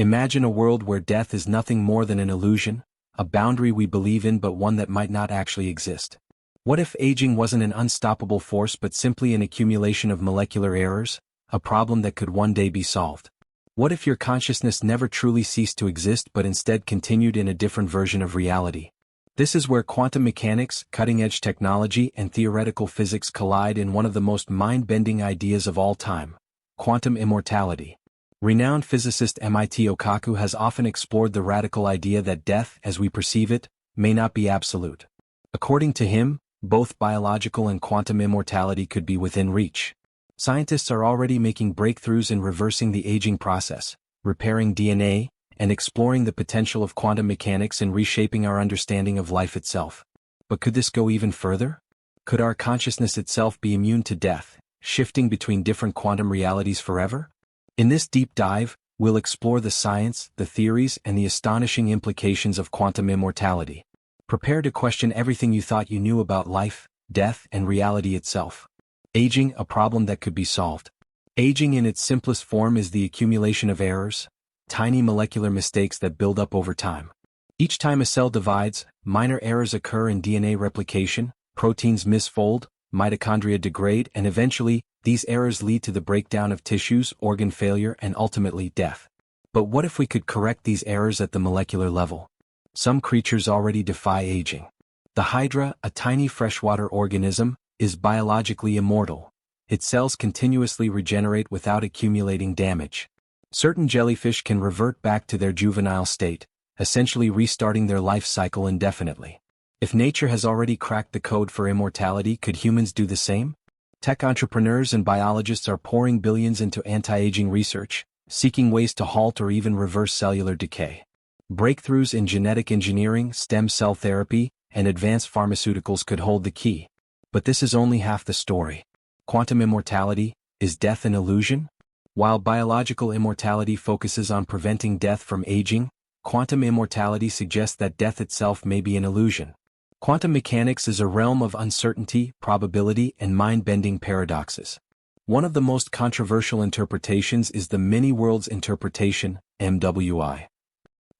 Imagine a world where death is nothing more than an illusion, a boundary we believe in but one that might not actually exist. What if aging wasn't an unstoppable force but simply an accumulation of molecular errors, a problem that could one day be solved? What if your consciousness never truly ceased to exist but instead continued in a different version of reality? This is where quantum mechanics, cutting-edge technology, and theoretical physics collide in one of the most mind-bending ideas of all time: quantum immortality. Renowned physicist Michio Kaku has often explored the radical idea that death, as we perceive it, may not be absolute. According to him, both biological and quantum immortality could be within reach. Scientists are already making breakthroughs in reversing the aging process, repairing DNA, and exploring the potential of quantum mechanics in reshaping our understanding of life itself. But could this go even further? Could our consciousness itself be immune to death, shifting between different quantum realities forever? In this deep dive, we'll explore the science, the theories, and the astonishing implications of quantum immortality. Prepare to question everything you thought you knew about life, death, and reality itself. Aging, a problem that could be solved. Aging in its simplest form is the accumulation of errors, tiny molecular mistakes that build up over time. Each time a cell divides, minor errors occur in DNA replication, proteins misfold, mitochondria degrade, and eventually, these errors lead to the breakdown of tissues, organ failure, and ultimately death. But what if we could correct these errors at the molecular level? Some creatures already defy aging. The hydra, a tiny freshwater organism, is biologically immortal. Its cells continuously regenerate without accumulating damage. Certain jellyfish can revert back to their juvenile state, essentially restarting their life cycle indefinitely. If nature has already cracked the code for immortality, could humans do the same? Tech entrepreneurs and biologists are pouring billions into anti-aging research, seeking ways to halt or even reverse cellular decay. Breakthroughs in genetic engineering, stem cell therapy, and advanced pharmaceuticals could hold the key. But this is only half the story. Quantum immortality, is death an illusion? While biological immortality focuses on preventing death from aging, quantum immortality suggests that death itself may be an illusion. Quantum mechanics is a realm of uncertainty, probability, and mind-bending paradoxes. One of the most controversial interpretations is the many-worlds interpretation, MWI.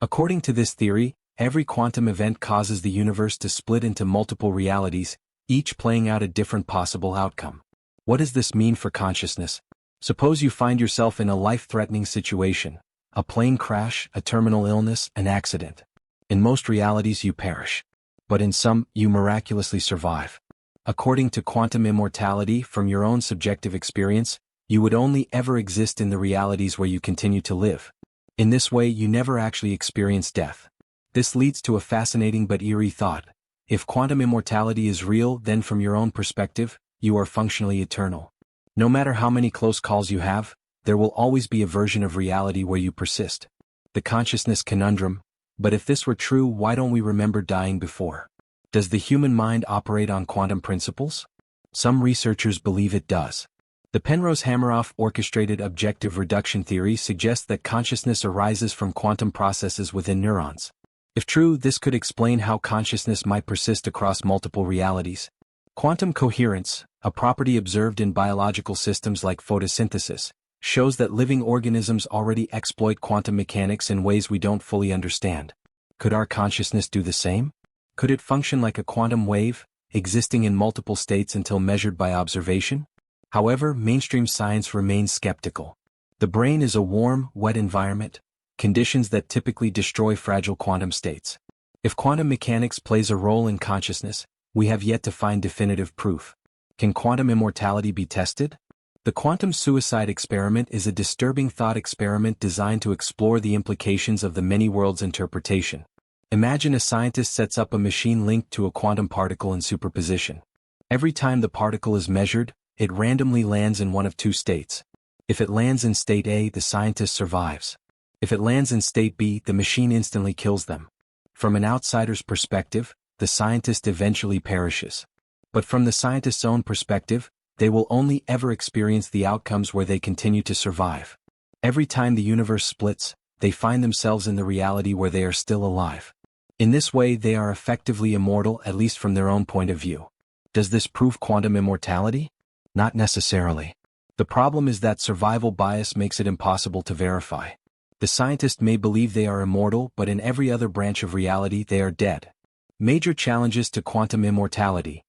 According to this theory, every quantum event causes the universe to split into multiple realities, each playing out a different possible outcome. What does this mean for consciousness? Suppose you find yourself in a life-threatening situation: a plane crash, a terminal illness, an accident. In most realities you perish. But in some, you miraculously survive. According to quantum immortality, from your own subjective experience, you would only ever exist in the realities where you continue to live. In this way, you never actually experience death. This leads to a fascinating but eerie thought. If quantum immortality is real, then from your own perspective, you are functionally eternal. No matter how many close calls you have, there will always be a version of reality where you persist. The consciousness conundrum. But if this were true, why don't we remember dying before? Does the human mind operate on quantum principles? Some researchers believe it does. The Penrose-Hameroff orchestrated objective reduction theory suggests that consciousness arises from quantum processes within neurons. If true, this could explain how consciousness might persist across multiple realities. Quantum coherence, a property observed in biological systems like photosynthesis, shows that living organisms already exploit quantum mechanics in ways we don't fully understand. Could our consciousness do the same? Could it function like a quantum wave, existing in multiple states until measured by observation? However, mainstream science remains skeptical. The brain is a warm, wet environment, conditions that typically destroy fragile quantum states. If quantum mechanics plays a role in consciousness, we have yet to find definitive proof. Can quantum immortality be tested? The quantum suicide experiment is a disturbing thought experiment designed to explore the implications of the many worlds interpretation. Imagine a scientist sets up a machine linked to a quantum particle in superposition. Every time the particle is measured, it randomly lands in one of two states. If it lands in state A, the scientist survives. If it lands in state B, the machine instantly kills them. From an outsider's perspective, the scientist eventually perishes. But from the scientist's own perspective, they will only ever experience the outcomes where they continue to survive. Every time the universe splits, they find themselves in the reality where they are still alive. In this way, they are effectively immortal, at least from their own point of view. Does this prove quantum immortality? Not necessarily. The problem is that survival bias makes it impossible to verify. The scientist may believe they are immortal, but in every other branch of reality they are dead. Major challenges to quantum immortality.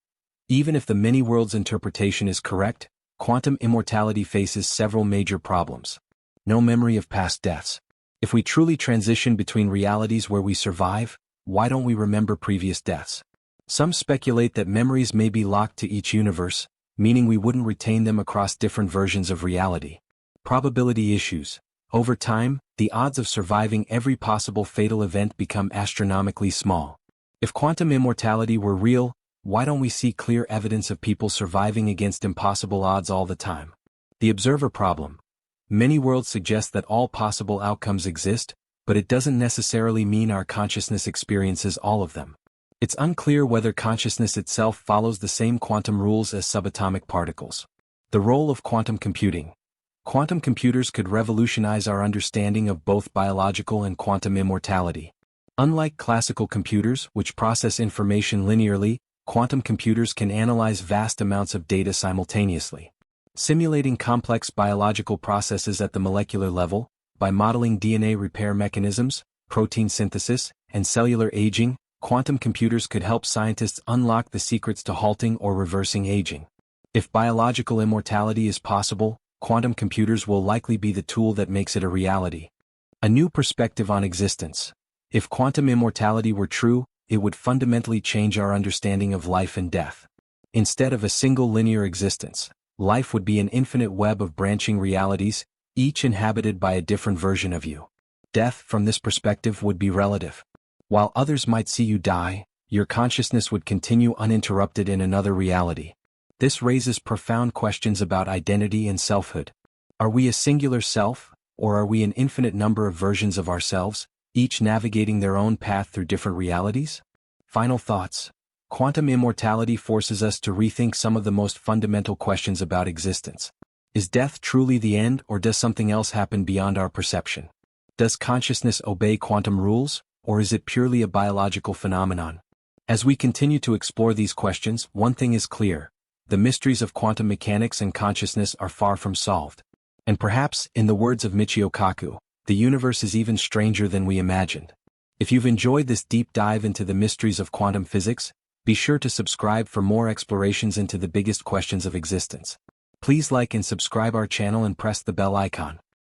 Even if the many worlds interpretation is correct, quantum immortality faces several major problems. No memory of past deaths. If we truly transition between realities where we survive, why don't we remember previous deaths? Some speculate that memories may be locked to each universe, meaning we wouldn't retain them across different versions of reality. Probability issues. Over time, the odds of surviving every possible fatal event become astronomically small. If quantum immortality were real, why don't we see clear evidence of people surviving against impossible odds all the time? The observer problem. Many worlds suggest that all possible outcomes exist, but it doesn't necessarily mean our consciousness experiences all of them. It's unclear whether consciousness itself follows the same quantum rules as subatomic particles. The role of quantum computing. Quantum computers could revolutionize our understanding of both biological and quantum immortality. Unlike classical computers, which process information linearly, quantum computers can analyze vast amounts of data simultaneously. Simulating complex biological processes at the molecular level, by modeling DNA repair mechanisms, protein synthesis, and cellular aging, quantum computers could help scientists unlock the secrets to halting or reversing aging. If biological immortality is possible, quantum computers will likely be the tool that makes it a reality. A new perspective on existence. If quantum immortality were true, it would fundamentally change our understanding of life and death. Instead of a single linear existence, life would be an infinite web of branching realities, each inhabited by a different version of you. Death, from this perspective, would be relative. While others might see you die, your consciousness would continue uninterrupted in another reality. This raises profound questions about identity and selfhood. Are we a singular self, or are we an infinite number of versions of ourselves, each navigating their own path through different realities? Final thoughts. Quantum immortality forces us to rethink some of the most fundamental questions about existence. Is death truly the end, or does something else happen beyond our perception? Does consciousness obey quantum rules, or is it purely a biological phenomenon? As we continue to explore these questions, one thing is clear: the mysteries of quantum mechanics and consciousness are far from solved. And perhaps, in the words of Michio Kaku, the universe is even stranger than we imagined. If you've enjoyed this deep dive into the mysteries of quantum physics, be sure to subscribe for more explorations into the biggest questions of existence. Please like and subscribe our channel and press the bell icon.